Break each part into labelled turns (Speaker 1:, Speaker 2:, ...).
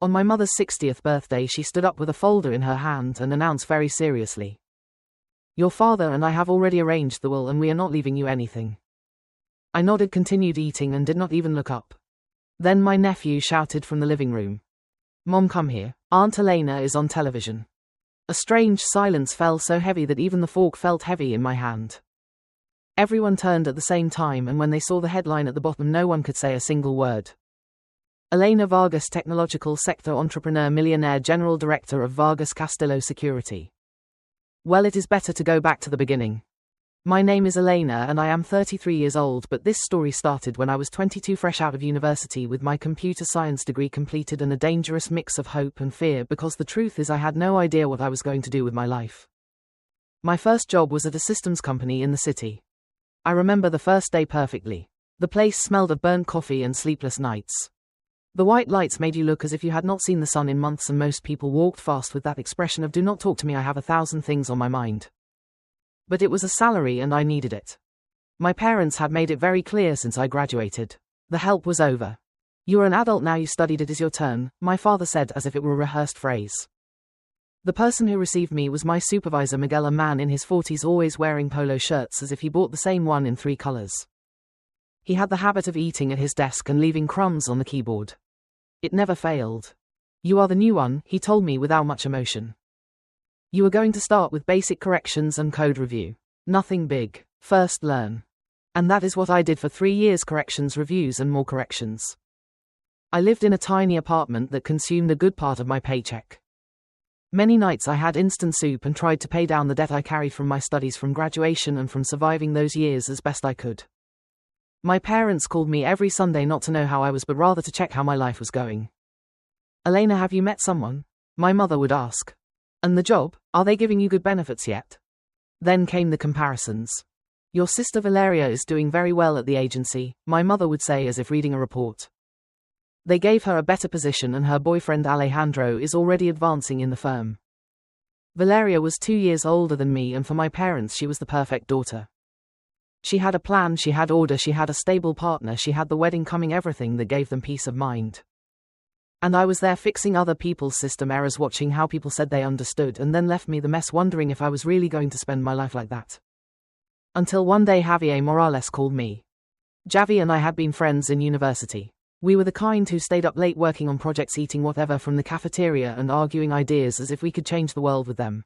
Speaker 1: On my mother's 60th birthday, she stood up with a folder in her hand and announced very seriously, "Your father and I have already arranged the will and we are not leaving you anything." I nodded, continued eating, and did not even look up. Then my nephew shouted from the living room, "Mom, come here. Aunt Elena is on television." A strange silence fell, so heavy that even the fork felt heavy in my hand. Everyone turned at the same time, and when they saw the headline at the bottom, no one could say a single word. Elena Vargas, technological sector entrepreneur, millionaire, general director of Vargas Castillo Security. Well, it is better to go back to the beginning. My name is Elena and I am 33 years old, but this story started when I was 22, fresh out of university with my computer science degree completed, and a dangerous mix of hope and fear, because the truth is I had no idea what I was going to do with my life. My first job was at a systems company in the city. I remember the first day perfectly. The place smelled of burnt coffee and sleepless nights. The white lights made you look as if you had not seen the sun in months, and most people walked fast with that expression of "Do not talk to me, I have 1,000 things on my mind." But it was a salary and I needed it. My parents had made it very clear since I graduated. The help was over. "You are an adult now, you studied, it is your turn," my father said, as if it were a rehearsed phrase. The person who received me was my supervisor, Miguel, a man in his 40s, always wearing polo shirts as if he bought the same one in 3 colors. He had the habit of eating at his desk and leaving crumbs on the keyboard. It never failed. "You are the new one," he told me without much emotion. "You are going to start with basic corrections and code review. Nothing big. First learn." And that is what I did for 3 years: corrections, reviews, and more corrections. I lived in a tiny apartment that consumed a good part of my paycheck. Many nights I had instant soup and tried to pay down the debt I carried from my studies, from graduation, and from surviving those years as best I could. My parents called me every Sunday, not to know how I was, but rather to check how my life was going. "Elena, have you met someone?" my mother would ask. "And the job, are they giving you good benefits yet?" Then came the comparisons. "Your sister Valeria is doing very well at the agency," my mother would say, as if reading a report. "They gave her a better position, and her boyfriend Alejandro is already advancing in the firm." Valeria was 2 years older than me, and for my parents she was the perfect daughter. She had a plan, she had order, she had a stable partner, she had the wedding coming, everything that gave them peace of mind. And I was there fixing other people's system errors, watching how people said they understood, and then left me the mess, wondering if I was really going to spend my life like that. Until one day Javier Morales called me. Javi and I had been friends in university. We were the kind who stayed up late working on projects, eating whatever from the cafeteria and arguing ideas as if we could change the world with them.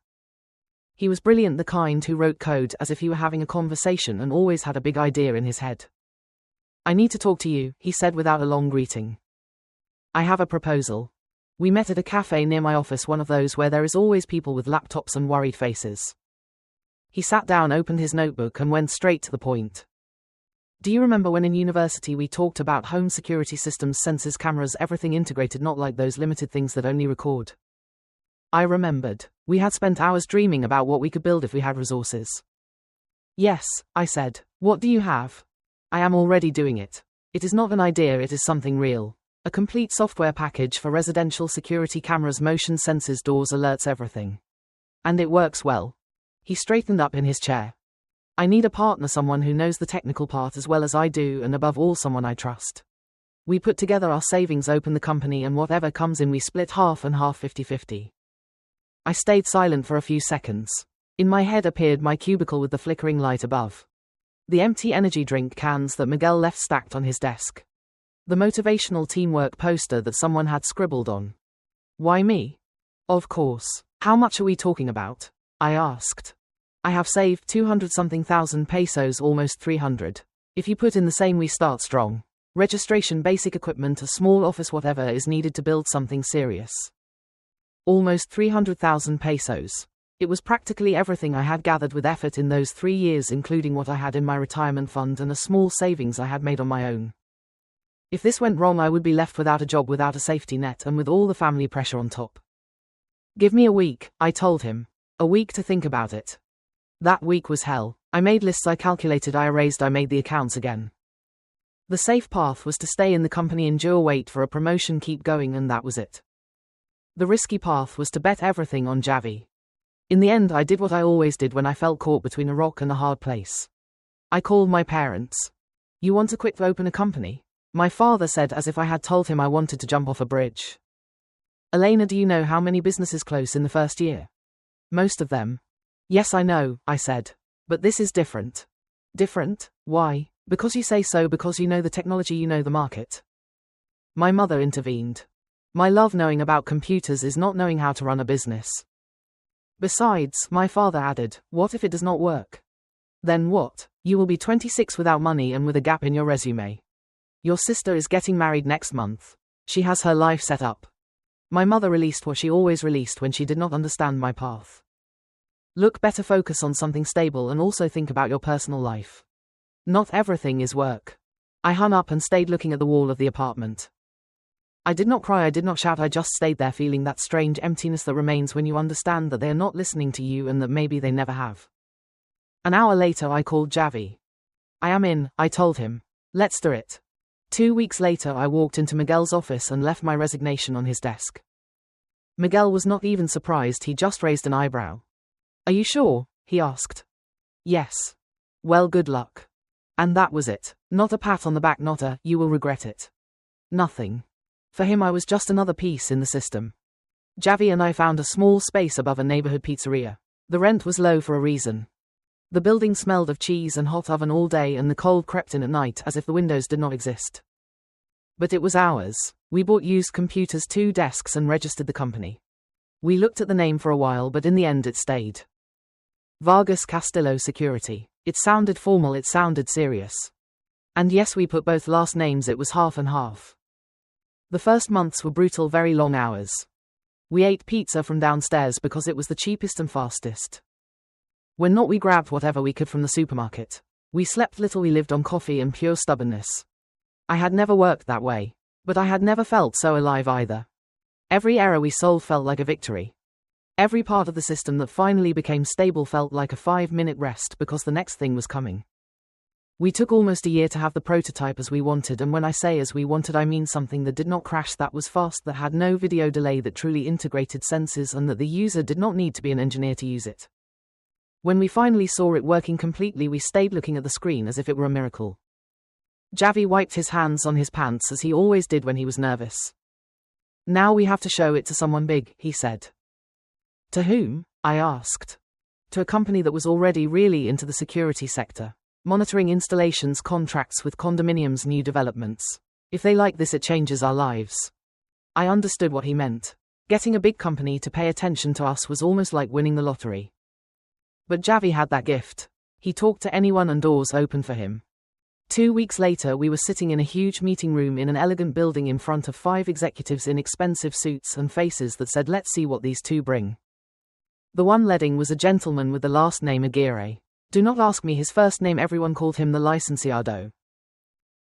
Speaker 1: He was brilliant, the kind who wrote code as if he were having a conversation and always had a big idea in his head. "I need to talk to you," he said without a long greeting. "I have a proposal." We met at a cafe near my office, one of those where there is always people with laptops and worried faces. He sat down, opened his notebook, and went straight to the point. "Do you remember when in university we talked about home security systems, sensors, cameras, everything integrated, not like those limited things that only record?" I remembered. We had spent hours dreaming about what we could build if we had resources. "Yes," I said. "What do you have?" "I am already doing it. It is not an idea, it is something real. A complete software package for residential security cameras, motion sensors, doors, alerts, everything. And it works well." He straightened up in his chair. "I need a partner, someone who knows the technical part as well as I do, and above all, someone I trust. We put together our savings, open the company, and whatever comes in we split half and half, 50-50. I stayed silent for a few seconds. In my head appeared my cubicle with the flickering light above. The empty energy drink cans that Miguel left stacked on his desk. The motivational teamwork poster that someone had scribbled on. Why me? Of course. "How much are we talking about?" I asked. "I have saved 200-something thousand pesos, almost 300. If you put in the same, we start strong. Registration, basic equipment, a small office, whatever is needed to build something serious." Almost 300,000 pesos. It was practically everything I had gathered with effort in those 3 years, including what I had in my retirement fund and a small savings I had made on my own. If this went wrong, I would be left without a job, without a safety net, and with all the family pressure on top. "Give me a week," I told him. "A week to think about it." That week was hell. I made lists, I calculated, I erased, I made the accounts again. The safe path was to stay in the company, endure, wait for a promotion, keep going, and that was it. The risky path was to bet everything on Javi. In the end, I did what I always did when I felt caught between a rock and a hard place. I called my parents. "You want to quit to open a company?" My father said, as if I had told him I wanted to jump off a bridge. Elena, do you know how many businesses close in the first year? Most of them. Yes, I know, I said. But this is different. Different? Why? Because you say so, because you know the technology, you know the market. My mother intervened. My love knowing about computers is not knowing how to run a business. Besides, my father added, what if it does not work? Then what? You will be 26 without money and with a gap in your resume. Your sister is getting married next month. She has her life set up. My mother released what she always released when she did not understand my path. Look, better focus on something stable and also think about your personal life. Not everything is work. I hung up and stayed looking at the wall of the apartment. I did not cry, I did not shout, I just stayed there feeling that strange emptiness that remains when you understand that they are not listening to you and that maybe they never have. An hour later I called Javi. I am in, I told him. Let's do it. 2 weeks later I walked into Miguel's office and left my resignation on his desk. Miguel was not even surprised, he just raised an eyebrow. Are you sure? He asked. Yes. Well, good luck. And that was it. Not a pat on the back, not a, you will regret it. Nothing. For him I was just another piece in the system. Javi and I found a small space above a neighborhood pizzeria. The rent was low for a reason. The building smelled of cheese and hot oven all day, and the cold crept in at night as if the windows did not exist. But it was ours. We bought used computers, 2 desks, and registered the company. We looked at the name for a while, but in the end it stayed. Vargas Castillo Security. It sounded formal, it sounded serious. And yes, we put both last names, it was half and half. The first months were brutal, very long hours. We ate pizza from downstairs because it was the cheapest and fastest. When not, we grabbed whatever we could from the supermarket. We slept little, we lived on coffee and pure stubbornness. I had never worked that way, but I had never felt so alive either. Every error we solved felt like a victory. Every part of the system that finally became stable felt like a 5-minute rest because the next thing was coming. We took almost a year to have the prototype as we wanted, and when I say as we wanted, I mean something that did not crash, that was fast, that had no video delay, that truly integrated senses, and that the user did not need to be an engineer to use it. When we finally saw it working completely, we stayed looking at the screen as if it were a miracle. Javi wiped his hands on his pants as he always did when he was nervous. Now we have to show it to someone big, he said. To whom? I asked. To a company that was already really into the security sector. Monitoring installations, contracts with condominiums, new developments. If they like this, it changes our lives. I understood what he meant. Getting a big company to pay attention to us was almost like winning the lottery. But Javi had that gift. He talked to anyone and doors opened for him. 2 weeks later, we were sitting in a huge meeting room in an elegant building in front of 5 executives in expensive suits and faces that said, let's see what these two bring. The one leading was a gentleman with the last name Aguirre. Do not ask me his first name, everyone called him the licenciado.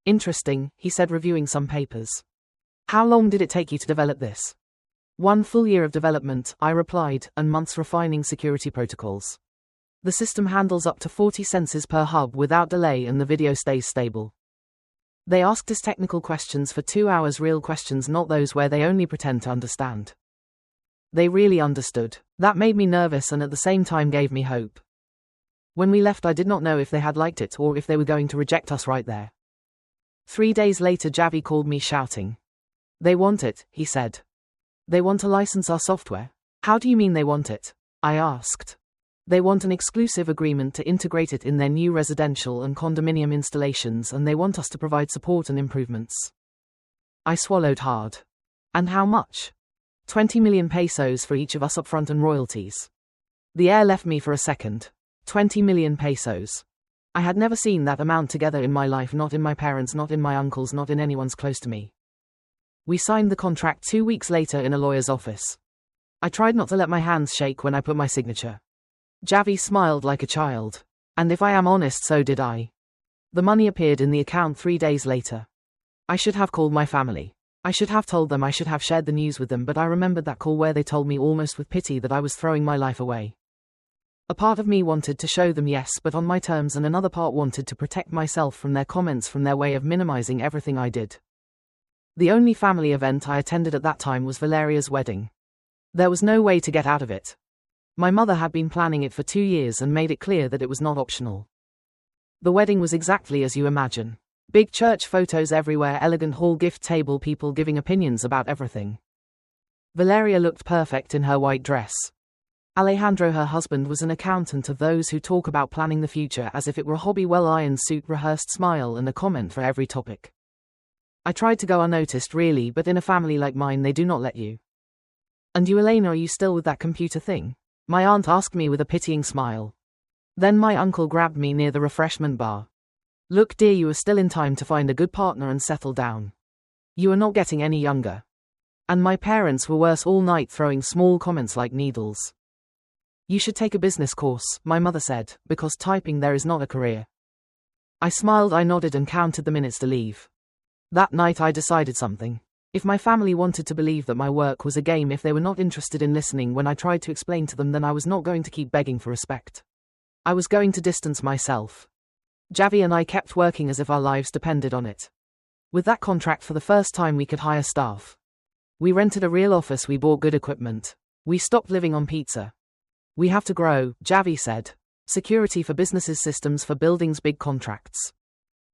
Speaker 1: Interesting, he said, reviewing some papers. How long did it take you to develop this? 1 full year of development, I replied, and months refining security protocols. The system handles up to 40 sensors per hub without delay, and the video stays stable. They asked us technical questions for 2 hours, real questions, not those where they only pretend to understand. They really understood. That made me nervous and at the same time gave me hope. When we left, I did not know if they had liked it or if they were going to reject us right there. 3 days later, Javi called me shouting. They want it, he said. They want to license our software. How do you mean they want it? I asked. They want an exclusive agreement to integrate it in their new residential and condominium installations, and they want us to provide support and improvements. I swallowed hard. And how much? 20 million pesos for each of us upfront and royalties. The air left me for a second. 20 million pesos. I had never seen that amount together in my life, not in my parents, not in my uncles, not in anyone's close to me. We signed the contract 2 weeks later in a lawyer's office. I tried not to let my hands shake when I put my signature. Javi smiled like a child. And if I am honest, so did I. The money appeared in the account 3 days later. I should have called my family. I should have told them, I should have shared the news with them, but I remembered that call where they told me almost with pity that I was throwing my life away. A part of me wanted to show them yes, but on my terms, and another part wanted to protect myself from their comments, from their way of minimizing everything I did. The only family event I attended at that time was Valeria's wedding. There was no way to get out of it. My mother had been planning it for 2 years and made it clear that it was not optional. The wedding was exactly as you imagine. Big church, photos everywhere, elegant hall, gift table, people giving opinions about everything. Valeria looked perfect in her white dress. Alejandro, her husband, was an accountant of those who talk about planning the future as if it were a hobby, well-ironed suit, rehearsed smile, and a comment for every topic. I tried to go unnoticed, really, but in a family like mine they do not let you. And you, Elena, are you still with that computer thing? My aunt asked me with a pitying smile. Then my uncle grabbed me near the refreshment bar. Look, dear, you are still in time to find a good partner and settle down. You are not getting any younger. And my parents were worse, all night throwing small comments like needles. You should take a business course, my mother said, because typing there is not a career. I smiled, I nodded and counted the minutes to leave. That night I decided something. If my family wanted to believe that my work was a game, if they were not interested in listening when I tried to explain to them, then I was not going to keep begging for respect. I was going to distance myself. Javi and I kept working as if our lives depended on it. With that contract, for the first time we could hire staff. We rented a real office, we bought good equipment. We stopped living on pizza. We have to grow, Javi said. Security for businesses, systems for buildings, big contracts.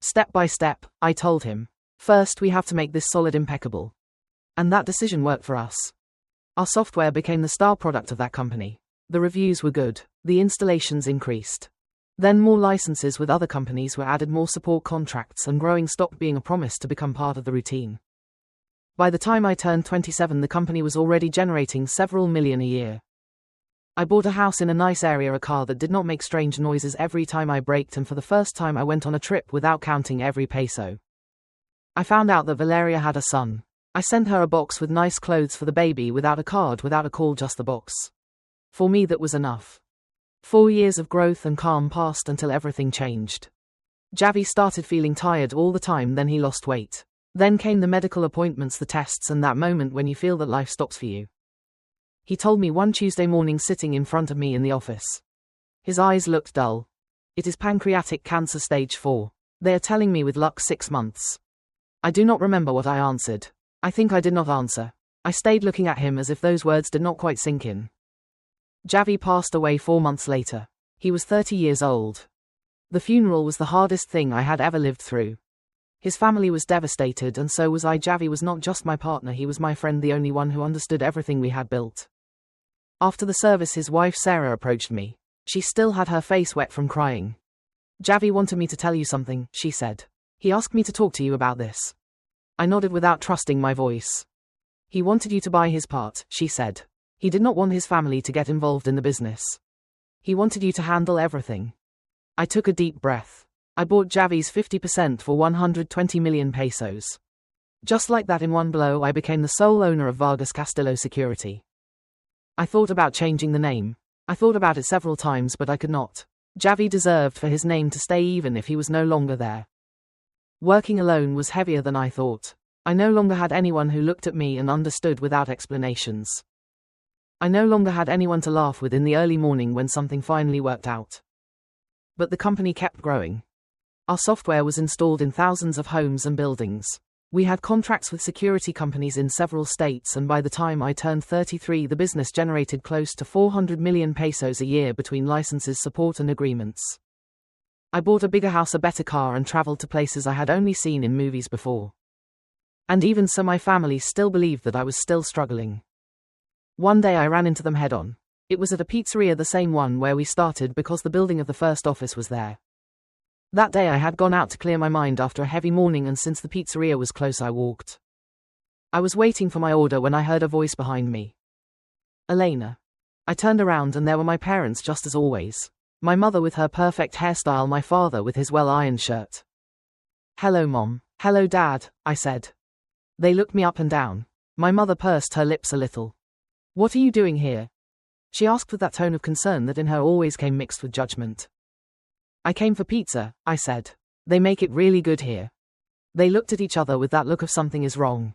Speaker 1: Step by step, I told him. First, we have to make this solid, impeccable. And that decision worked for us. Our software became the star product of that company. The reviews were good. The installations increased. Then more licenses with other companies were added, more support contracts, and growing stopped being a promise to become part of the routine. By the time I turned 27, the company was already generating several million a year. I bought a house in a nice area, a car that did not make strange noises every time I braked, and for the first time I went on a trip without counting every peso. I found out that Valeria had a son. I sent her a box with nice clothes for the baby, without a card, without a call, just the box. For me that was enough. 4 years of growth and calm passed until everything changed. Javi started feeling tired all the time, then he lost weight. Then came the medical appointments, the tests, and that moment when you feel that life stops for you. He told me one Tuesday morning, sitting in front of me in the office. His eyes looked dull. It is pancreatic cancer, stage 4. They are telling me with luck 6 months. I do not remember what I answered. I think I did not answer. I stayed looking at him as if those words did not quite sink in. Javi passed away 4 months later. He was 30 years old. The funeral was the hardest thing I had ever lived through. His family was devastated, and so was I. Javi was not just my partner, he was my friend, the only one who understood everything we had built. After the service, his wife Sarah approached me. She still had her face wet from crying. Javi wanted me to tell you something, she said. He asked me to talk to you about this. I nodded without trusting my voice. He wanted you to buy his part, she said. He did not want his family to get involved in the business. He wanted you to handle everything. I took a deep breath. I bought Javi's 50% for 120 million pesos. Just like that, in one blow, I became the sole owner of Vargas Castillo Security. I thought about changing the name. I thought about it several times, but I could not. Javi deserved for his name to stay even if he was no longer there. Working alone was heavier than I thought. I no longer had anyone who looked at me and understood without explanations. I no longer had anyone to laugh with in the early morning when something finally worked out. But the company kept growing. Our software was installed in thousands of homes and buildings. We had contracts with security companies in several states, and by the time I turned 33, the business generated close to 400 million pesos a year between licenses, support, and agreements. I bought a bigger house, a better car, and traveled to places I had only seen in movies before. And even so, my family still believed that I was still struggling. One day I ran into them head on. It was at a pizzeria, the same one where we started, because the building of the first office was there. That day I had gone out to clear my mind after a heavy morning, and since the pizzeria was close, I walked. I was waiting for my order when I heard a voice behind me. Elena. I turned around and there were my parents, just as always. My mother with her perfect hairstyle, my father with his well-ironed shirt. Hello, Mom. Hello, Dad, I said. They looked me up and down. My mother pursed her lips a little. What are you doing here? She asked with that tone of concern that in her always came mixed with judgment. I came for pizza, I said. They make it really good here. They looked at each other with that look of something is wrong.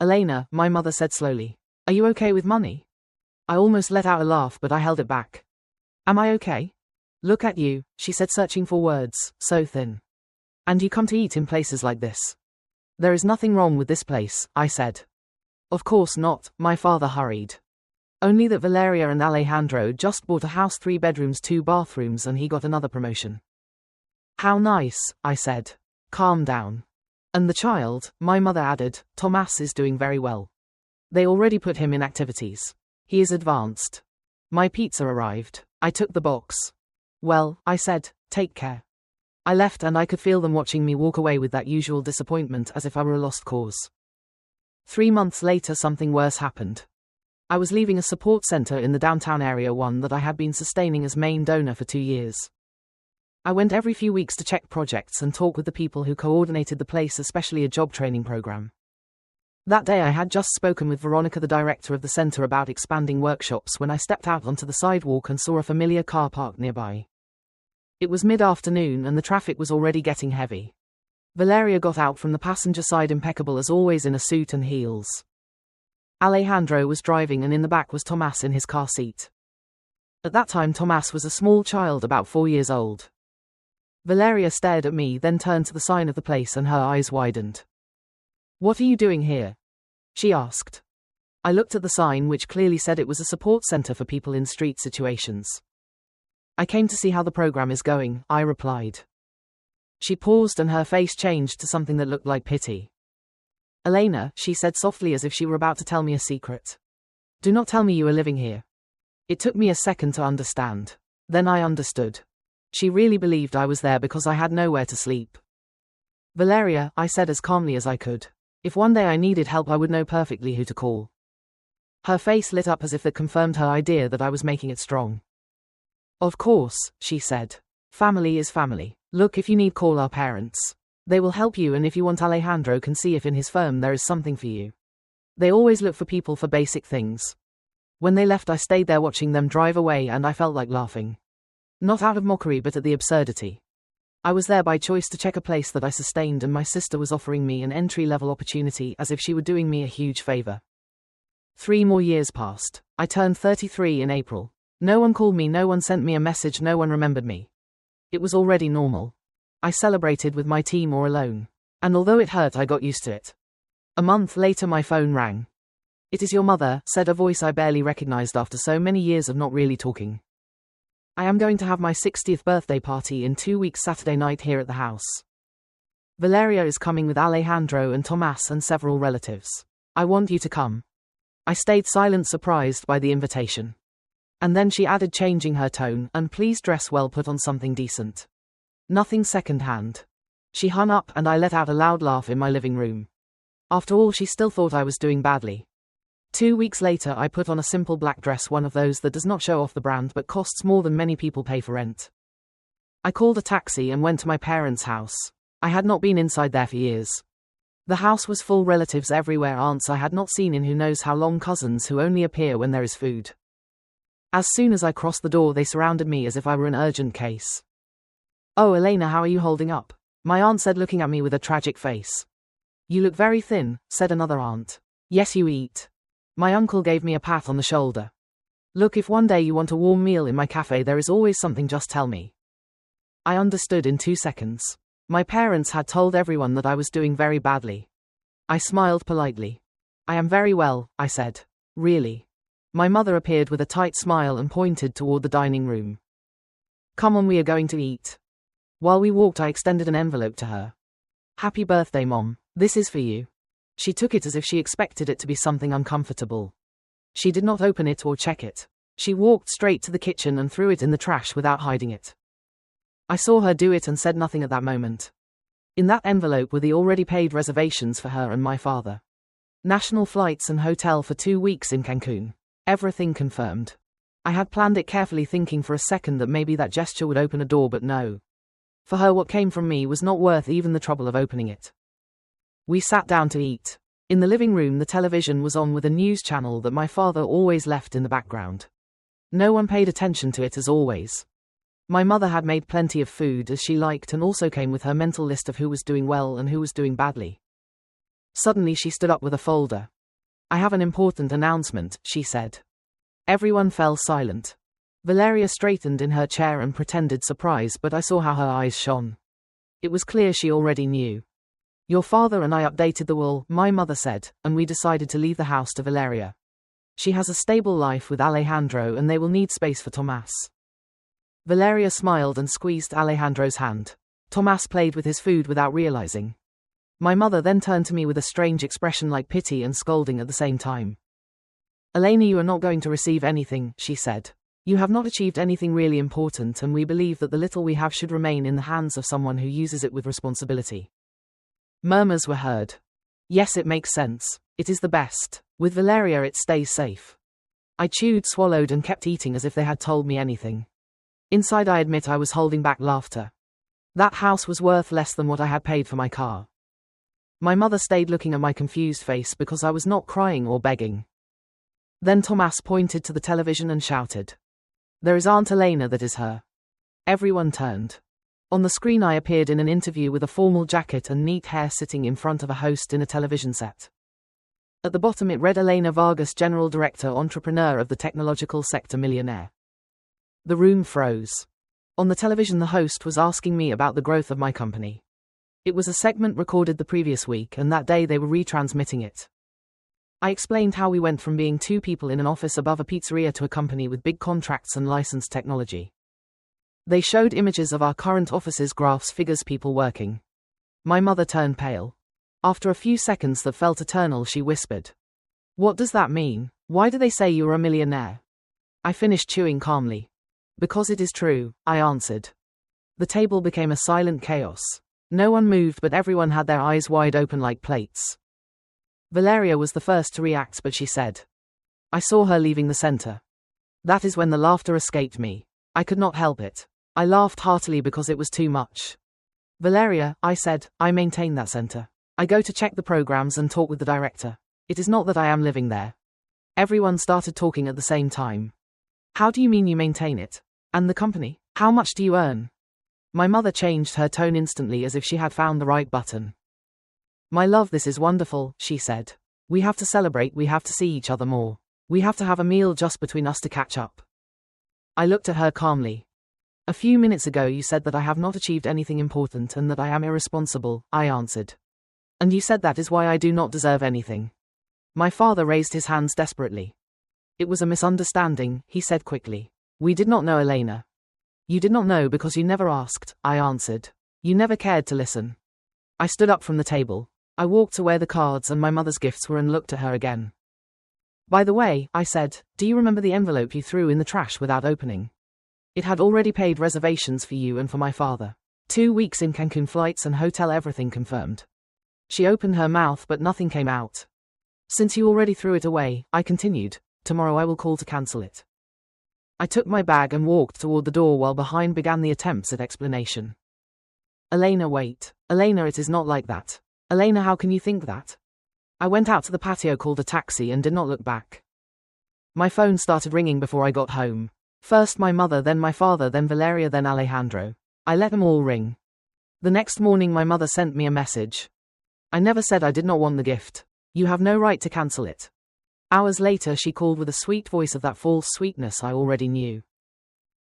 Speaker 1: Elena, my mother said slowly. Are you okay with money? I almost let out a laugh, but I held it back. Am I okay? Look at you, she said, searching for words, so thin. And you come to eat in places like this. There is nothing wrong with this place, I said. Of course not, my father hurried. Only that Valeria and Alejandro just bought a house, 3 bedrooms, 2 bathrooms, and he got another promotion. How nice, I said. Calm down. And the child, my mother added, Tomás is doing very well. They already put him in activities. He is advanced. My pizza arrived. I took the box. Well, I said, take care. I left and I could feel them watching me walk away with that usual disappointment as if I were a lost cause. 3 months later, something worse happened. I was leaving a support center in the downtown area, one that I had been sustaining as main donor for 2 years. I went every few weeks to check projects and talk with the people who coordinated the place, especially a job training program. That day I had just spoken with Veronica, the director of the center, about expanding workshops when I stepped out onto the sidewalk and saw a familiar car parked nearby. It was mid-afternoon and the traffic was already getting heavy. Valeria got out from the passenger side, impeccable as always, in a suit and heels. Alejandro was driving and in the back was Tomás in his car seat. At that time Tomás was a small child about 4 years old. Valeria stared at me, then turned to the sign of the place and her eyes widened. "What are you doing here?" she asked. I looked at the sign, which clearly said it was a support center for people in street situations. "I came to see how the program is going," I replied. She paused and her face changed to something that looked like pity. "Elena," she said softly, as if she were about to tell me a secret. "Do not tell me you are living here." It took me a second to understand. Then I understood. She really believed I was there because I had nowhere to sleep. "Valeria," I said as calmly as I could. "If one day I needed help, I would know perfectly who to call." Her face lit up as if that confirmed her idea that I was making it strong. "Of course," she said. "Family is family. Look, if you need, call our parents. They will help you, and if you want, Alejandro can see if in his firm there is something for you. They always look for people for basic things." When they left, I stayed there watching them drive away, and I felt like laughing. Not out of mockery, but at the absurdity. I was there by choice to check a place that I sustained, and my sister was offering me an entry-level opportunity as if she were doing me a huge favor. 3 more years passed. I turned 33 in April. No one called me, no one sent me a message, no one remembered me. It was already normal. I celebrated with my team or alone. And although it hurt, I got used to it. A month later my phone rang. "It is your mother," said a voice I barely recognized after so many years of not really talking. "I am going to have my 60th birthday party in 2 weeks Saturday night here at the house. Valeria is coming with Alejandro and Tomás and several relatives. I want you to come." I stayed silent, surprised by the invitation. And then she added, changing her tone, "And please dress well, put on something decent. Nothing second-hand." She hung up and I let out a loud laugh in my living room. After all, she still thought I was doing badly. 2 weeks later I put on a simple black dress, one of those that does not show off the brand but costs more than many people pay for rent. I called a taxi and went to my parents' house. I had not been inside there for years. The house was full, relatives everywhere, aunts I had not seen in who knows how long, cousins who only appear when there is food. As soon as I crossed the door, they surrounded me as if I were an urgent case. "Oh, Elena, how are you holding up?" my aunt said, looking at me with a tragic face. "You look very thin," said another aunt. "Yes, you eat." My uncle gave me a pat on the shoulder. "Look, if one day you want a warm meal in my cafe, there is always something, just tell me." I understood in 2 seconds. My parents had told everyone that I was doing very badly. I smiled politely. "I am very well," I said. "Really?" My mother appeared with a tight smile and pointed toward the dining room. "Come on, we are going to eat." While we walked, I extended an envelope to her. "Happy birthday, Mom. This is for you." She took it as if she expected it to be something uncomfortable. She did not open it or check it. She walked straight to the kitchen and threw it in the trash without hiding it. I saw her do it and said nothing at that moment. In that envelope were the already paid reservations for her and my father. National flights and hotel for 2 weeks in Cancun. Everything confirmed. I had planned it carefully, thinking for a second that maybe that gesture would open a door, but no. For her, what came from me was not worth even the trouble of opening it. We sat down to eat. In the living room, the television was on with a news channel that my father always left in the background. No one paid attention to it, as always. My mother had made plenty of food as she liked, and also came with her mental list of who was doing well and who was doing badly. Suddenly she stood up with a folder. "I have an important announcement," she said. Everyone fell silent. Valeria straightened in her chair and pretended surprise, but I saw how her eyes shone. It was clear she already knew. "Your father and I updated the will," my mother said, "and we decided to leave the house to Valeria. She has a stable life with Alejandro and they will need space for Tomás." Valeria smiled and squeezed Alejandro's hand. Tomás played with his food without realizing. My mother then turned to me with a strange expression, like pity and scolding at the same time. Elena, you are not going to receive anything, she said. You have not achieved anything really important, and we believe that the little we have should remain in the hands of someone who uses it with responsibility. Murmurs were heard. Yes, it makes sense. It is the best. With Valeria it stays safe. I chewed, swallowed, and kept eating as if they had told me anything. Inside, I admit I was holding back laughter. That house was worth less than what I had paid for my car. My mother stayed looking at my confused face because I was not crying or begging. Then Thomas pointed to the television and shouted, "There is Aunt Elena, that is her." Everyone turned. On the screen I appeared in an interview with a formal jacket and neat hair, sitting in front of a host in a television set. At the bottom it read Elena Vargas, General Director, Entrepreneur of the Technological Sector, Millionaire. The room froze. On the television the host was asking me about the growth of my company. It was a segment recorded the previous week, and that day they were retransmitting it. I explained how we went from being 2 people in an office above a pizzeria to a company with big contracts and licensed technology. They showed images of our current offices, graphs, figures, people working. My mother turned pale. After a few seconds that felt eternal, she whispered, "What does that mean? Why do they say you are a millionaire?" I finished chewing calmly. "Because it is true," I answered. The table became a silent chaos. No one moved, but everyone had their eyes wide open like plates. Valeria was the first to react, but she said, "I saw her leaving the center." That is when the laughter escaped me. I could not help it. I laughed heartily because it was too much. "Valeria," I said, "I maintain that center. I go to check the programs and talk with the director. It is not that I am living there." Everyone started talking at the same time. "How do you mean you maintain it? And the company? How much do you earn?" My mother changed her tone instantly, as if she had found the right button. "My love, this is wonderful," she said. "We have to celebrate, we have to see each other more. We have to have a meal just between us to catch up." I looked at her calmly. "A few minutes ago you said that I have not achieved anything important and that I am irresponsible," I answered. "And you said that is why I do not deserve anything." My father raised his hands desperately. "It was a misunderstanding," he said quickly. "We did not know Elena." "You did not know because you never asked," I answered. "You never cared to listen." I stood up from the table. I walked to where the cards and my mother's gifts were and looked at her again. "By the way," I said, "do you remember the envelope you threw in the trash without opening? It had already paid reservations for you and for my father. 2 weeks in Cancun, flights and hotel, everything confirmed." She opened her mouth but nothing came out. "Since you already threw it away," I continued, "tomorrow I will call to cancel it." I took my bag and walked toward the door while behind began the attempts at explanation. "Elena, wait. Elena, it is not like that. Elena, how can you think that?" I went out to the patio, called a taxi, and did not look back. My phone started ringing before I got home. First my mother, then my father, then Valeria, then Alejandro. I let them all ring. The next morning my mother sent me a message. "I never said I did not want the gift. You have no right to cancel it." Hours later she called with a sweet voice of that false sweetness I already knew.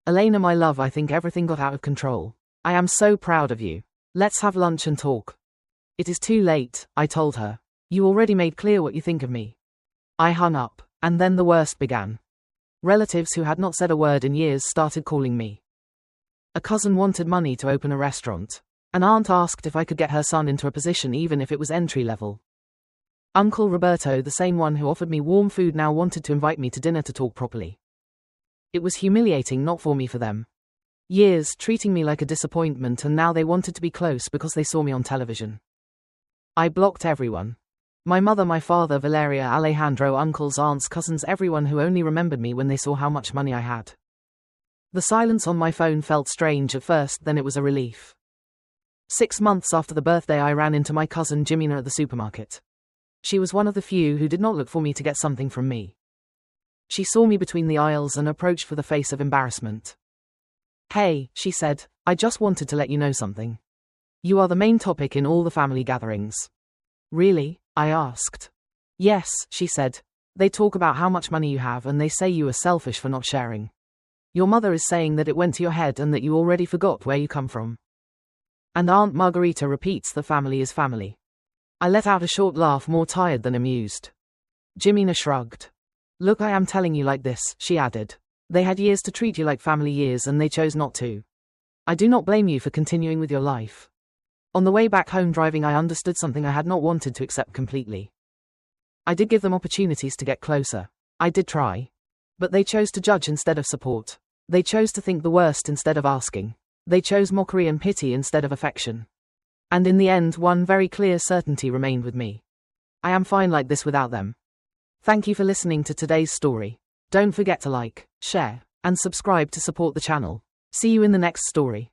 Speaker 1: "Elena, my love, I think everything got out of control. I am so proud of you. Let's have lunch and talk." "It is too late," I told her. "You already made clear what you think of me." I hung up, and then the worst began. Relatives who had not said a word in years started calling me. A cousin wanted money to open a restaurant. An aunt asked if I could get her son into a position even if it was entry level. Uncle Roberto, the same one who offered me warm food, now wanted to invite me to dinner to talk properly. It was humiliating, not for me, for them. Years treating me like a disappointment, and now they wanted to be close because they saw me on television. I blocked everyone. My mother, my father, Valeria, Alejandro, uncles, aunts, cousins, everyone who only remembered me when they saw how much money I had. The silence on my phone felt strange at first, then it was a relief. 6 months after the birthday I ran into my cousin Jimena at the supermarket. She was one of the few who did not look for me to get something from me. She saw me between the aisles and approached with a face of embarrassment. "Hey," she said, "I just wanted to let you know something. You are the main topic in all the family gatherings." "Really?" I asked. "Yes," she said. "They talk about how much money you have and they say you are selfish for not sharing. Your mother is saying that it went to your head and that you already forgot where you come from. And Aunt Margarita repeats that family is family." I let out a short laugh, more tired than amused. Jimena shrugged. "Look, I am telling you like this," she added. "They had years to treat you like family, years, and they chose not to. I do not blame you for continuing with your life." On the way back home driving, I understood something I had not wanted to accept completely. I did give them opportunities to get closer. I did try. But they chose to judge instead of support. They chose to think the worst instead of asking. They chose mockery and pity instead of affection. And in the end, one very clear certainty remained with me. I am fine like this without them. Thank you for listening to today's story. Don't forget to like, share, and subscribe to support the channel. See you in the next story.